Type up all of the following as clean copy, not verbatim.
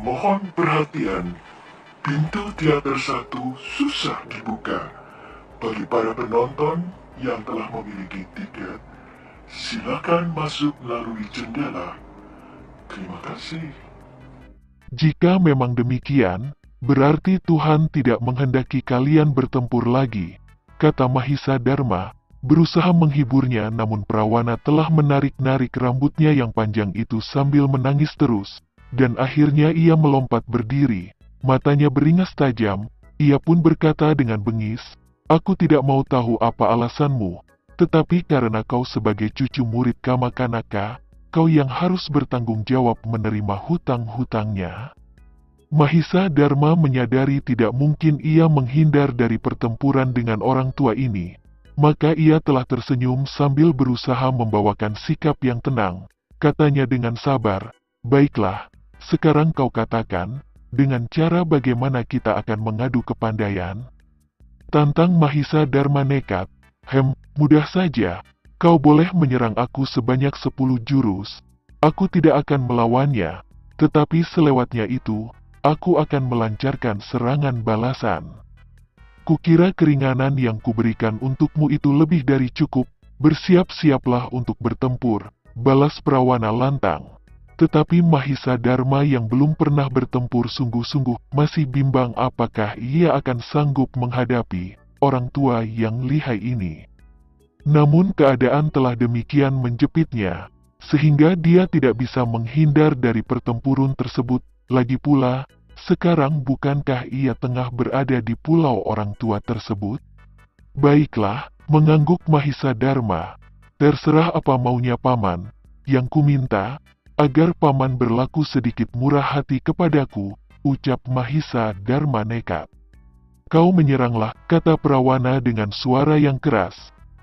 Mohon perhatian, pintu teater 1 susah dibuka. Bagi para penonton yang telah memiliki tiket, silakan masuk melalui jendela. Terima kasih. Jika memang demikian, berarti Tuhan tidak menghendaki kalian bertempur lagi, kata Mahisa Dharma, berusaha menghiburnya, namun Prawana telah menarik-narik rambutnya yang panjang itu sambil menangis terus, dan akhirnya ia melompat berdiri, matanya beringas tajam. Ia pun berkata dengan bengis, "Aku tidak mau tahu apa alasanmu, tetapi karena kau sebagai cucu murid Kama Kanaka, kau yang harus bertanggung jawab menerima hutang-hutangnya." Mahisa Dharma menyadari tidak mungkin ia menghindar dari pertempuran dengan orang tua ini, maka ia telah tersenyum sambil berusaha membawakan sikap yang tenang. Katanya dengan sabar, "Baiklah, sekarang kau katakan, dengan cara bagaimana kita akan mengadu kepandaian?" Tantang Mahisa Dharma nekat. Mudah saja. Kau boleh menyerang aku sebanyak 10 jurus. Aku tidak akan melawannya, tetapi selewatnya itu, aku akan melancarkan serangan balasan. Kukira keringanan yang kuberikan untukmu itu lebih dari cukup. Bersiap-siaplah untuk bertempur, balas Prawana lantang. Tetapi Mahisa Dharma yang belum pernah bertempur sungguh-sungguh masih bimbang apakah ia akan sanggup menghadapi orang tua yang lihai ini. Namun keadaan telah demikian menjepitnya, sehingga dia tidak bisa menghindar dari pertempuran tersebut. Lagi pula, sekarang bukankah ia tengah berada di pulau orang tua tersebut? Baiklah, mengangguk Mahisa Dharma. Terserah apa maunya paman. Yang kuminta, agar paman berlaku sedikit murah hati kepadaku, ucap Mahisa Dharma nekat. Kau menyeranglah, kata Prawana dengan suara yang keras.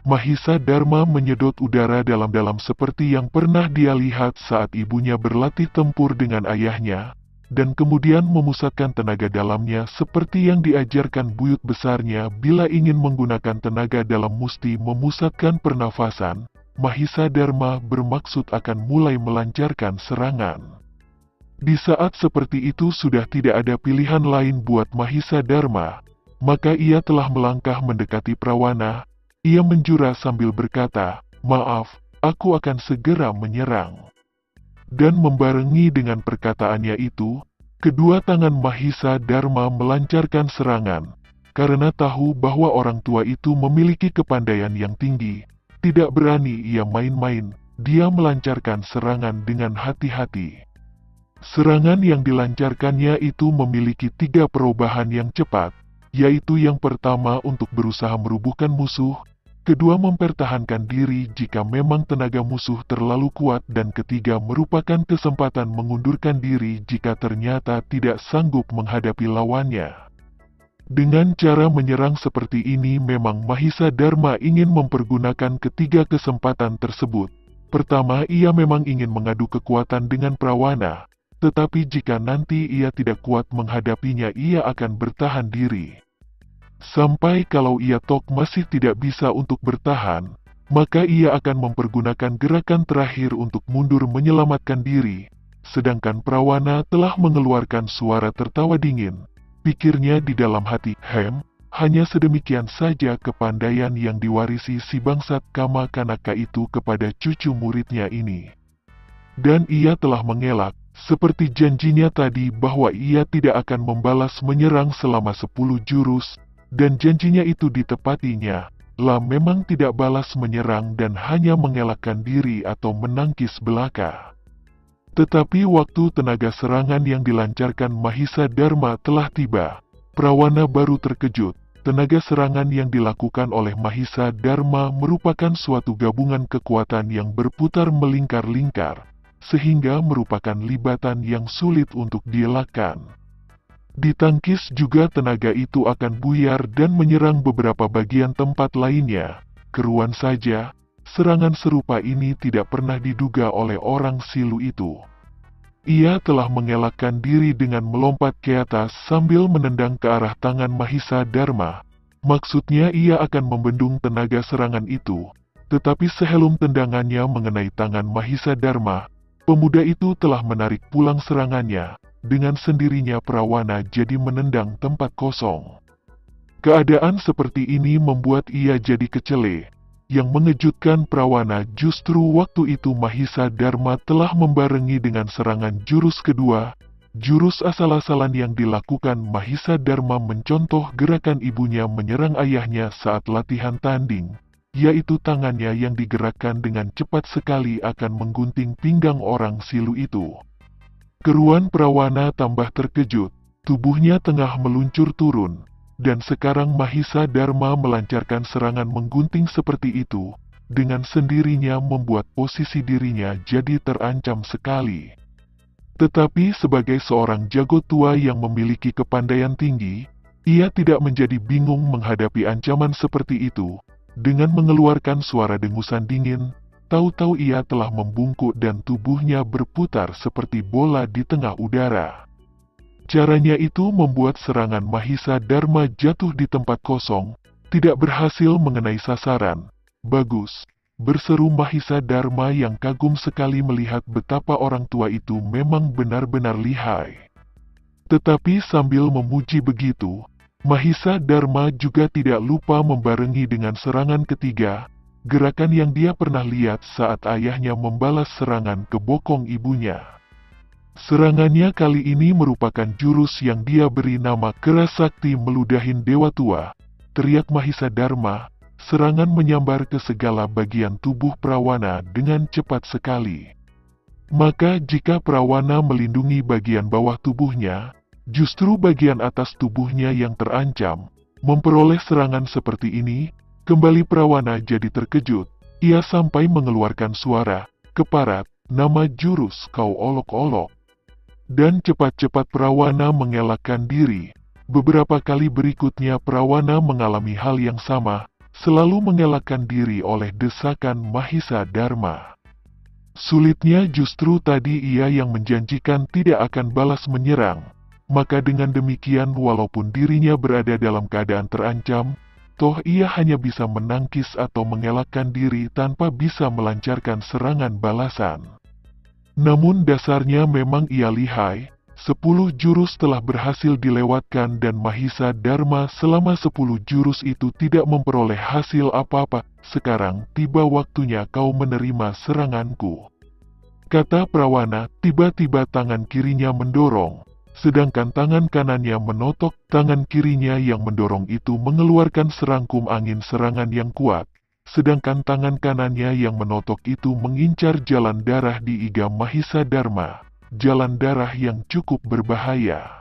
Mahisa Dharma menyedot udara dalam-dalam seperti yang pernah dia lihat saat ibunya berlatih tempur dengan ayahnya, dan kemudian memusatkan tenaga dalamnya seperti yang diajarkan buyut besarnya bila ingin menggunakan tenaga dalam musti memusatkan pernafasan. Mahisa Dharma bermaksud akan mulai melancarkan serangan. Di saat seperti itu sudah tidak ada pilihan lain buat Mahisa Dharma, maka ia telah melangkah mendekati Prawana. Ia menjura sambil berkata, "Maaf, aku akan segera menyerang." Dan membarengi dengan perkataannya itu, kedua tangan Mahisa Dharma melancarkan serangan. Karena tahu bahwa orang tua itu memiliki kepandaian yang tinggi, tidak berani ia main-main, dia melancarkan serangan dengan hati-hati. Serangan yang dilancarkannya itu memiliki 3 perubahan yang cepat, yaitu yang pertama untuk berusaha merubuhkan musuh, kedua mempertahankan diri jika memang tenaga musuh terlalu kuat, dan ketiga merupakan kesempatan mengundurkan diri jika ternyata tidak sanggup menghadapi lawannya. Dengan cara menyerang seperti ini memang Mahisa Dharma ingin mempergunakan ketiga kesempatan tersebut. Pertama, ia memang ingin mengadu kekuatan dengan Prawana, tetapi jika nanti ia tidak kuat menghadapinya ia akan bertahan diri. Sampai kalau ia masih tidak bisa untuk bertahan, maka ia akan mempergunakan gerakan terakhir untuk mundur menyelamatkan diri. Sedangkan Prawana telah mengeluarkan suara tertawa dingin. Pikirnya di dalam hati, hanya sedemikian saja kepandaian yang diwarisi si bangsat Kama Kanaka itu kepada cucu muridnya ini. Dan ia telah mengelak, seperti janjinya tadi bahwa ia tidak akan membalas menyerang selama 10 jurus, dan janjinya itu ditepatinya. Memang tidak balas menyerang dan hanya mengelakkan diri atau menangkis belaka. Tetapi waktu tenaga serangan yang dilancarkan Mahisa Dharma telah tiba, Prawana baru terkejut. Tenaga serangan yang dilakukan oleh Mahisa Dharma merupakan suatu gabungan kekuatan yang berputar melingkar-lingkar, sehingga merupakan libatan yang sulit untuk dielakkan. Ditangkis juga tenaga itu akan buyar dan menyerang beberapa bagian tempat lainnya. Keruan saja, serangan serupa ini tidak pernah diduga oleh orang silu itu. Ia telah mengelakkan diri dengan melompat ke atas sambil menendang ke arah tangan Mahisa Dharma. Maksudnya ia akan membendung tenaga serangan itu, tetapi sehelum tendangannya mengenai tangan Mahisa Dharma, pemuda itu telah menarik pulang serangannya. dengan sendirinya Prawana jadi menendang tempat kosong. Keadaan seperti ini membuat ia jadi kecele. Yang mengejutkan Prawana justru waktu itu Mahisa Dharma telah membarengi dengan serangan jurus kedua. Jurus asal-asalan yang dilakukan Mahisa Dharma mencontoh gerakan ibunya menyerang ayahnya saat latihan tanding, yaitu tangannya yang digerakkan dengan cepat sekali akan menggunting pinggang orang silu itu. Keruan Prawana tambah terkejut, tubuhnya tengah meluncur turun. Dan sekarang Mahisa Dharma melancarkan serangan menggunting seperti itu, dengan sendirinya membuat posisi dirinya jadi terancam sekali. Tetapi sebagai seorang jago tua yang memiliki kepandaian tinggi, ia tidak menjadi bingung menghadapi ancaman seperti itu. Dengan mengeluarkan suara dengusan dingin, tahu-tahu ia telah membungkuk dan tubuhnya berputar seperti bola di tengah udara. Caranya itu membuat serangan Mahisa Dharma jatuh di tempat kosong, tidak berhasil mengenai sasaran. Bagus, berseru Mahisa Dharma yang kagum sekali melihat betapa orang tua itu memang benar-benar lihai. Tetapi sambil memuji begitu, Mahisa Dharma juga tidak lupa membarengi dengan serangan ketiga, gerakan yang dia pernah lihat saat ayahnya membalas serangan ke bokong ibunya. Serangannya kali ini merupakan jurus yang dia beri nama Keras Sakti Meludahin Dewa Tua. Teriak Mahisa Dharma, serangan menyambar ke segala bagian tubuh Prawana dengan cepat sekali. Maka jika Prawana melindungi bagian bawah tubuhnya, justru bagian atas tubuhnya yang terancam. Memperoleh serangan seperti ini, kembali Prawana jadi terkejut. Ia sampai mengeluarkan suara, keparat, nama jurus kau olok-olok. Dan cepat-cepat Prawana mengelakkan diri. Beberapa kali berikutnya Prawana mengalami hal yang sama, selalu mengelakkan diri oleh desakan Mahisa Dharma. Sulitnya justru tadi ia yang menjanjikan tidak akan balas menyerang. Maka dengan demikian walaupun dirinya berada dalam keadaan terancam, toh ia hanya bisa menangkis atau mengelakkan diri tanpa bisa melancarkan serangan balasan. Namun dasarnya memang ia lihai, 10 jurus telah berhasil dilewatkan dan Mahisa Dharma selama 10 jurus itu tidak memperoleh hasil apa-apa. Sekarang tiba waktunya kau menerima seranganku, kata Prawana. Tiba-tiba tangan kirinya mendorong, sedangkan tangan kanannya menotok. Tangan kirinya yang mendorong itu mengeluarkan serangkum angin serangan yang kuat. Sedangkan tangan kanannya yang menotok itu mengincar jalan darah di iga Mahisa Dharma, jalan darah yang cukup berbahaya.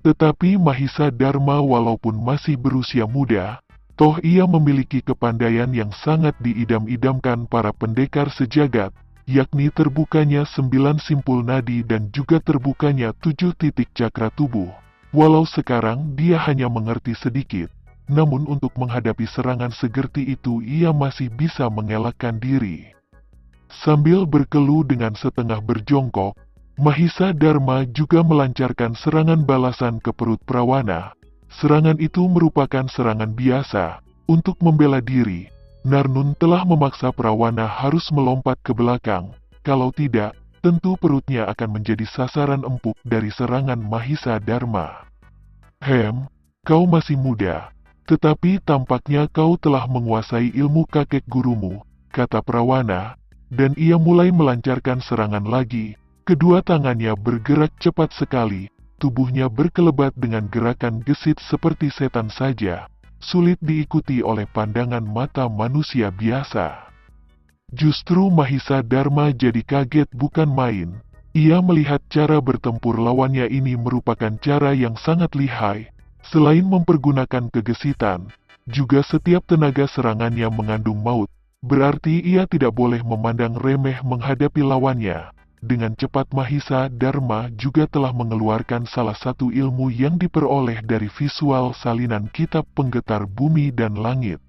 Tetapi Mahisa Dharma walaupun masih berusia muda, toh ia memiliki kepandaian yang sangat diidam-idamkan para pendekar sejagat, yakni terbukanya 9 simpul nadi dan juga terbukanya 7 titik cakra tubuh. Walau sekarang dia hanya mengerti sedikit, namun untuk menghadapi serangan segerti itu ia masih bisa mengelakkan diri. Sambil berkeluh dengan setengah berjongkok, Mahisa Dharma juga melancarkan serangan balasan ke perut Prawana. Serangan itu merupakan serangan biasa. Untuk membela diri, Narnun telah memaksa Prawana harus melompat ke belakang. Kalau tidak, tentu perutnya akan menjadi sasaran empuk dari serangan Mahisa Dharma. Kau masih muda. Tetapi tampaknya kau telah menguasai ilmu kakek gurumu, kata Prawana, dan ia mulai melancarkan serangan lagi. Kedua tangannya bergerak cepat sekali, tubuhnya berkelebat dengan gerakan gesit seperti setan saja, sulit diikuti oleh pandangan mata manusia biasa. Justru Mahisa Dharma jadi kaget bukan main. Ia melihat cara bertempur lawannya ini merupakan cara yang sangat lihai. Selain mempergunakan kegesitan, juga setiap tenaga serangannya mengandung maut, berarti ia tidak boleh memandang remeh menghadapi lawannya. Dengan cepat Mahisa Dharma juga telah mengeluarkan salah satu ilmu yang diperoleh dari visual salinan kitab penggetar bumi dan langit.